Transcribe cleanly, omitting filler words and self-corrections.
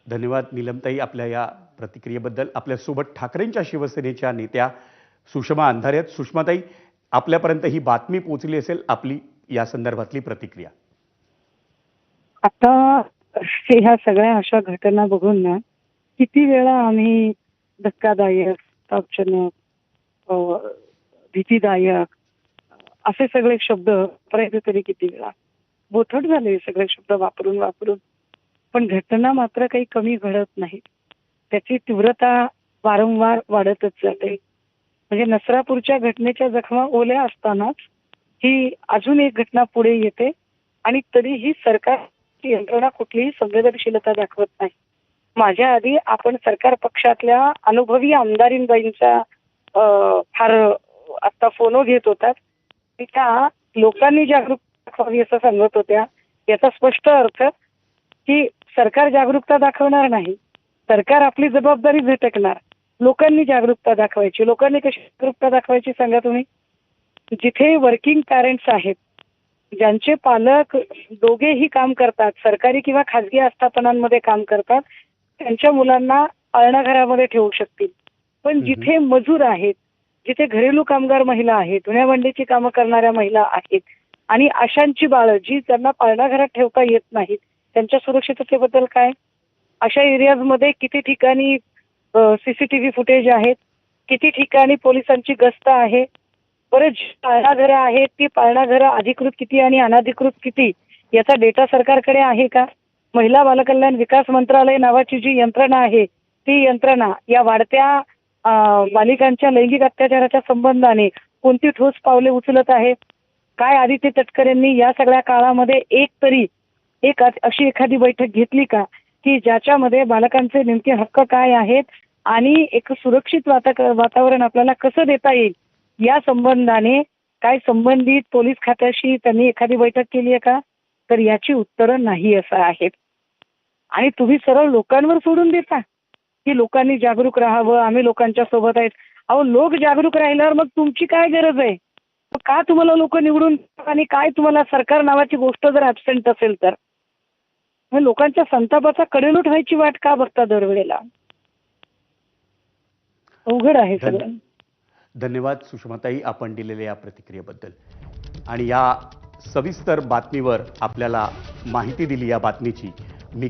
धन्यवाद नीलमताई आपल्या या प्रतिक्रियेबद्दल. आपल्यासोबत ठाकरेंच्या शिवसेनेच्या नेत्या सुषमा अंधारे आहेत. सुषमाताई, आपल्यापर्यंत ही बातमी पोहोचली असेल, आपली या संदर्भातली प्रतिक्रिया. आता ह्या सगळ्या अशा घटना बघून ना किती वेळा आम्ही धक्कादायक, तापजनक, भीतीदायक असे सगळे शब्द वापरायचे तरी किती वेळा. बोथट झाले हे सगळे शब्द वापरून वापरून. पण घटना मात्र काही कमी घडत नाही. त्याची तीव्रता वारंवार वाढतच जाते. म्हणजे नसरापूरच्या घटनेच्या जखमा ओल्या असतानाच ही अजून एक घटना पुढे येते आणि तरीही सरकारची यंत्रणा कुठलीही संवेदनशीलता दाखवत नाही. माझ्या आधी आपण सरकार पक्षातल्या अनुभवी आमदारींबाईंचा फार आता फोनो घेत होतात. त्या लोकांनी जागरूकता दाखवावी असं सांगत होत्या. याचा स्पष्ट अर्थ की सरकार जागरूकता दाखवणार नाही, सरकार आपली जबाबदारी झटकणार. लोकांनी जागरूकता दाखवायची. लोकांनी कशी जागरूकता दाखवायची सांगा तुम्ही. जिथे वर्किंग पॅरेंट्स आहेत, ज्यांचे पालक दोघेही काम करतात, सरकारी किंवा खाजगी आस्थापनांमध्ये काम करतात, त्यांच्या मुलांना पाळणाघरामध्ये ठेवू शकतील. पण जिथे मजूर आहेत, जिथे घरेलू कामगार महिला आहेत, धुण्याभांडीची कामं करणाऱ्या महिला आहेत आणि अशांची बाळं जी त्यांना पाळणाघरात ठेवता येत नाहीत, त्यांच्या सुरक्षिततेबद्दल काय? अशा एरियाजमध्ये किती ठिकाणी सीसीटीव्ही फुटेज आहेत, किती ठिकाणी पोलिसांची गस्त आहे. बरेच पाळणाघरं आहेत, ती पाळणाघरं अधिकृत किती आणि अनधिकृत किती याचा डेटा सरकारकडे आहे का? महिला बालकल्याण विकास मंत्रालय नावाची जी यंत्रणा आहे, ती यंत्रणा या वाढत्या बालिकांच्या लैंगिक अत्याचाराच्या संबंधाने कोणती ठोस पावले उचलत आहे? काय आदित्य तटकरेंनी या सगळ्या काळामध्ये एक अशी एखादी बैठक घेतली का की ज्याच्यामध्ये बालकांचे नेमके हक्क काय आहेत आणि एक सुरक्षित वातावरण आपल्याला कसं देता येईल या संबंधाने काय संबंधित पोलीस खात्याशी त्यांनी एखादी बैठक केली आहे का? तर याची उत्तरं नाही असं आहेत. आणि तुम्ही सरळ लोकांवर सोडून देता की लोकांनी जागरूक राहावं, आम्ही लोकांच्या सोबत आहेत. अहो, लोक जागरूक राहिल्यावर मग तुमची काय गरज आहे? का तुम्हाला लोक निवडून आणि काय तुम्हाला सरकार नावाची गोष्ट जर ऍबसेंट असेल तर लोकांच्या संतापाचा कडेलोट व्हायची वाट का बघता दरवेळेला? अवघड आहे सगळं. धन्यवाद सुषमाताई आपण दिलेल्या या प्रतिक्रियेबद्दल आणि या सविस्तर बातमीवर आपल्याला माहिती दिली या बातमीची. मी